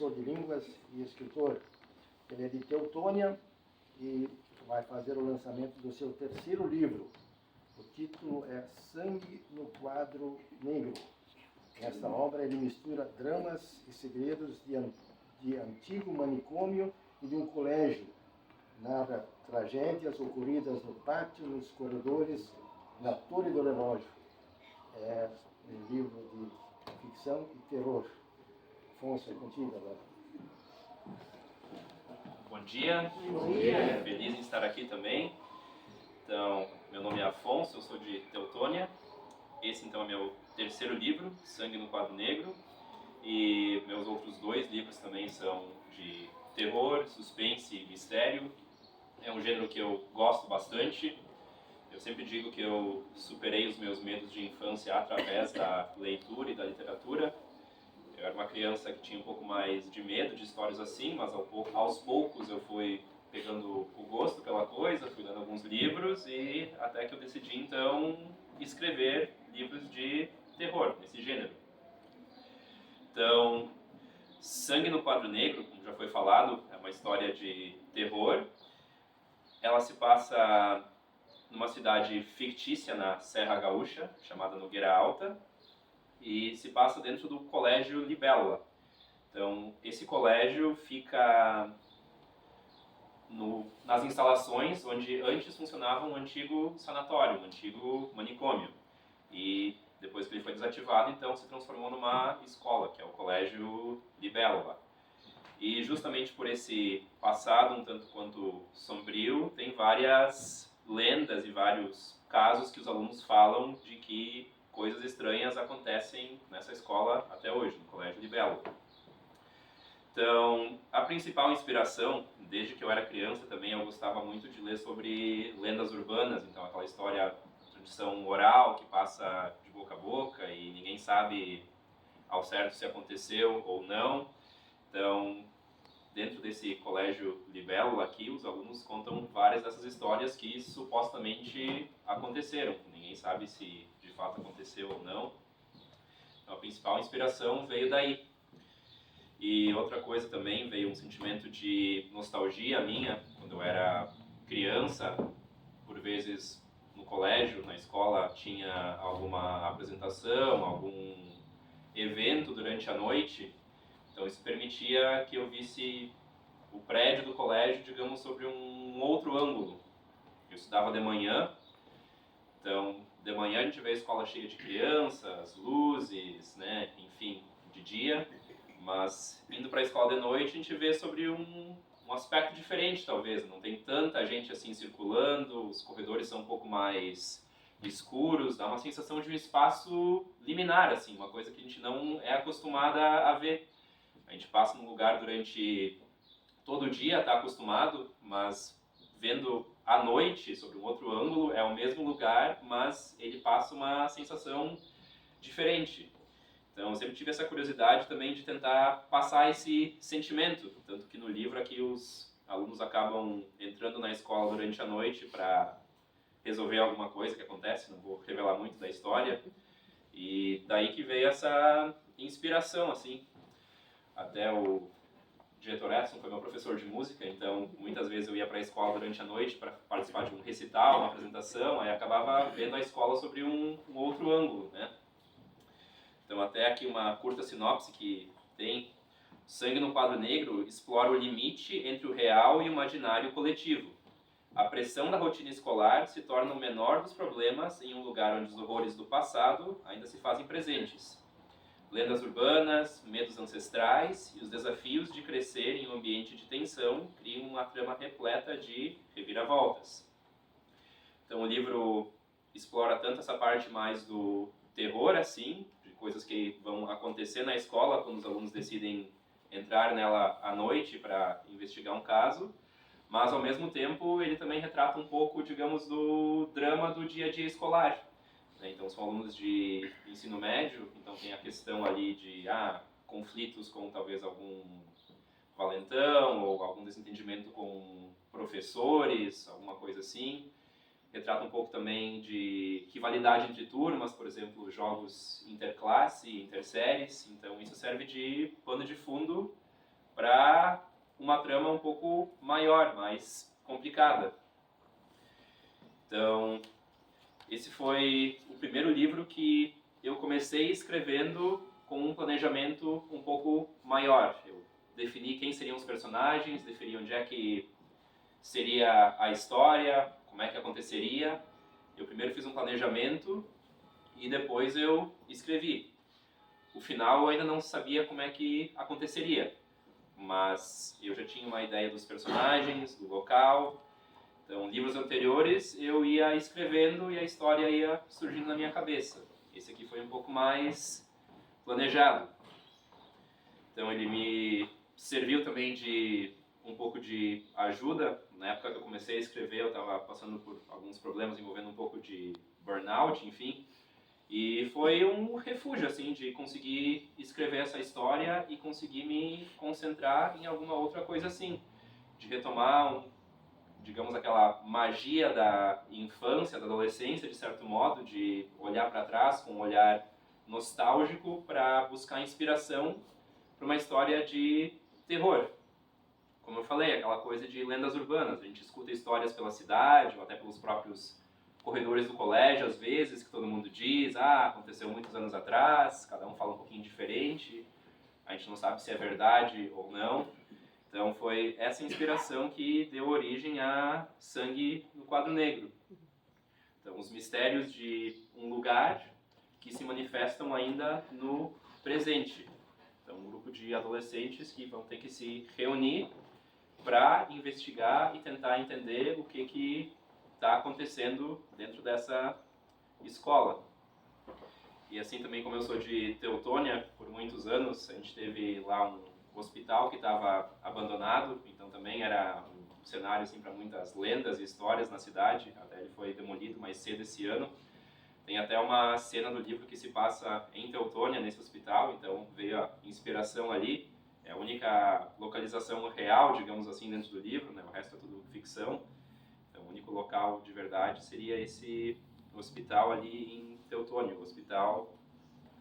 professor de línguas e escritor. Ele é de Teutônia e vai fazer o lançamento do seu terceiro livro. O título é Sangue no Quadro Negro. Nesta obra ele mistura dramas e segredos de antigo manicômio e de um colégio. Narra tragédias ocorridas no pátio, nos corredores, na torre do relógio. É um livro de ficção e terror. Afonso, é contigo agora. Bom dia. Feliz em estar aqui também. Então, meu nome é Afonso, eu sou de Teutônia. Esse então é meu terceiro livro, Sangue no Quadro Negro. E meus outros dois livros também são de terror, suspense e mistério. É um gênero que eu gosto bastante. Eu sempre digo que eu superei os meus medos de infância através da leitura e da literatura. Eu era uma criança que tinha um pouco mais de medo de histórias assim, mas aos poucos eu fui pegando o gosto pela coisa, fui lendo alguns livros e até que eu decidi então escrever livros de terror, nesse gênero. Então, Sangue no Quadro Negro, como já foi falado, é uma história de terror. Ela se passa numa cidade fictícia na Serra Gaúcha, chamada Nogueira Alta, e se passa dentro do Colégio Libélula. Então, esse colégio fica nas instalações onde antes funcionava um antigo sanatório, um antigo manicômio. E depois que ele foi desativado, então se transformou numa escola, que é o Colégio Libélula. E justamente por esse passado um tanto quanto sombrio, tem várias lendas e vários casos que os alunos falam de que coisas estranhas acontecem nessa escola até hoje, no Colégio Libélula. Então, a principal inspiração, desde que eu era criança também, eu gostava muito de ler sobre lendas urbanas, então aquela história, tradição oral que passa de boca a boca e ninguém sabe ao certo se aconteceu ou não. Então, dentro desse colégio Libélula aqui, os alunos contam várias dessas histórias que supostamente aconteceram. Ninguém sabe se de fato aconteceu ou não. Então, a principal inspiração veio daí. E outra coisa também, veio um sentimento de nostalgia minha, quando eu era criança, por vezes no colégio, na escola, tinha alguma apresentação, algum evento durante a noite. Então isso permitia que eu visse o prédio do colégio, digamos, sobre um outro ângulo. Eu estudava de manhã, então de manhã a gente vê a escola cheia de crianças, luzes, né, enfim, de dia. Mas indo para a escola de noite a gente vê sobre um aspecto diferente talvez. Não tem tanta gente assim circulando, os corredores são um pouco mais escuros, dá uma sensação de um espaço liminar, assim, uma coisa que a gente não é acostumada a ver. A gente passa num lugar durante todo o dia, está acostumado, mas vendo à noite, sobre um outro ângulo, é o mesmo lugar, mas ele passa uma sensação diferente. Então eu sempre tive essa curiosidade também de tentar passar esse sentimento, tanto que no livro aqui os alunos acabam entrando na escola durante a noite para resolver alguma coisa que acontece, não vou revelar muito da história, e daí que veio essa inspiração, assim. Até o diretor Edson foi meu professor de música, então muitas vezes eu ia para a escola durante a noite para participar de um recital, uma apresentação, aí acabava vendo a escola sobre um outro ângulo, né? Então até aqui uma curta sinopse que tem: Sangue no Quadro Negro explora o limite entre o real e o imaginário coletivo. A pressão da rotina escolar se torna o menor dos problemas em um lugar onde os horrores do passado ainda se fazem presentes. Lendas urbanas, medos ancestrais e os desafios de crescer em um ambiente de tensão criam uma trama repleta de reviravoltas. Então o livro explora tanto essa parte mais do terror, assim, de coisas que vão acontecer na escola quando os alunos decidem entrar nela à noite para investigar um caso, mas ao mesmo tempo ele também retrata um pouco, digamos, do drama do dia a dia escolar. Então são alunos de ensino médio, então tem a questão ali de conflitos com talvez algum valentão ou algum desentendimento com professores, alguma coisa assim. Retrata um pouco também de rivalidade entre turmas, por exemplo, jogos interclasse, interséries. Então isso serve de pano de fundo uma trama um pouco maior, mais complicada. Então, esse foi o primeiro livro que eu comecei escrevendo com um planejamento um pouco maior. Eu defini quem seriam os personagens, defini onde é que seria a história, como é que aconteceria. Eu primeiro fiz um planejamento e depois eu escrevi. O final eu ainda não sabia como é que aconteceria, mas eu já tinha uma ideia dos personagens, do local. Então, livros anteriores eu ia escrevendo e a história ia surgindo na minha cabeça. Esse aqui foi um pouco mais planejado. Então, ele me serviu também de um pouco de ajuda. Na época que eu comecei a escrever, eu estava passando por alguns problemas envolvendo um pouco de burnout, enfim. E foi um refúgio, assim, de conseguir escrever essa história e conseguir me concentrar em alguma outra coisa assim. De retomar, digamos, aquela magia da infância, da adolescência, de certo modo, de olhar para trás com um olhar nostálgico para buscar inspiração para uma história de terror. Como eu falei, aquela coisa de lendas urbanas. A gente escuta histórias pela cidade ou até pelos próprios corredores do colégio, às vezes, que todo mundo diz, aconteceu muitos anos atrás, cada um fala um pouquinho diferente, a gente não sabe se é verdade ou não. Então foi essa inspiração que deu origem a Sangue no Quadro Negro. Então, os mistérios de um lugar que se manifestam ainda no presente. Então, um grupo de adolescentes que vão ter que se reunir para investigar e tentar entender o que está acontecendo dentro dessa escola. E assim também, como eu sou de Teutônia, por muitos anos, a gente teve lá um hospital que estava abandonado, então também era um cenário assim, para muitas lendas e histórias na cidade, até ele foi demolido mais cedo esse ano. Tem até uma cena do livro que se passa em Teutônia, nesse hospital, então veio a inspiração ali. É a única localização real, digamos assim, dentro do livro, né? O resto é tudo ficção. Então, o único local de verdade seria esse hospital ali em Teutônia, o hospital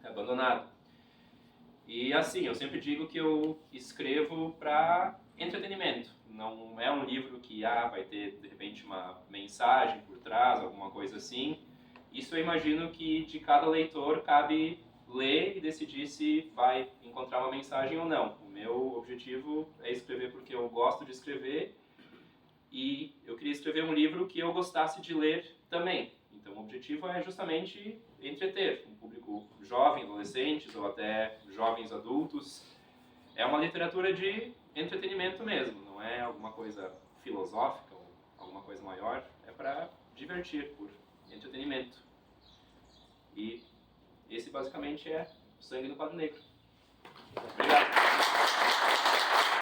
abandonado. E assim, eu sempre digo que eu escrevo para entretenimento. Não é um livro que vai ter, de repente, uma mensagem por trás, alguma coisa assim. Isso eu imagino que de cada leitor cabe ler e decidir se vai encontrar uma mensagem ou não. O meu objetivo é escrever porque eu gosto de escrever e eu queria escrever um livro que eu gostasse de ler também. Então o objetivo é justamente entreter um público jovem, adolescentes ou até jovens adultos. É uma literatura de entretenimento mesmo, não é alguma coisa filosófica ou alguma coisa maior, é para divertir, por entretenimento. E esse basicamente é Sangue no Quadro Negro. Obrigado.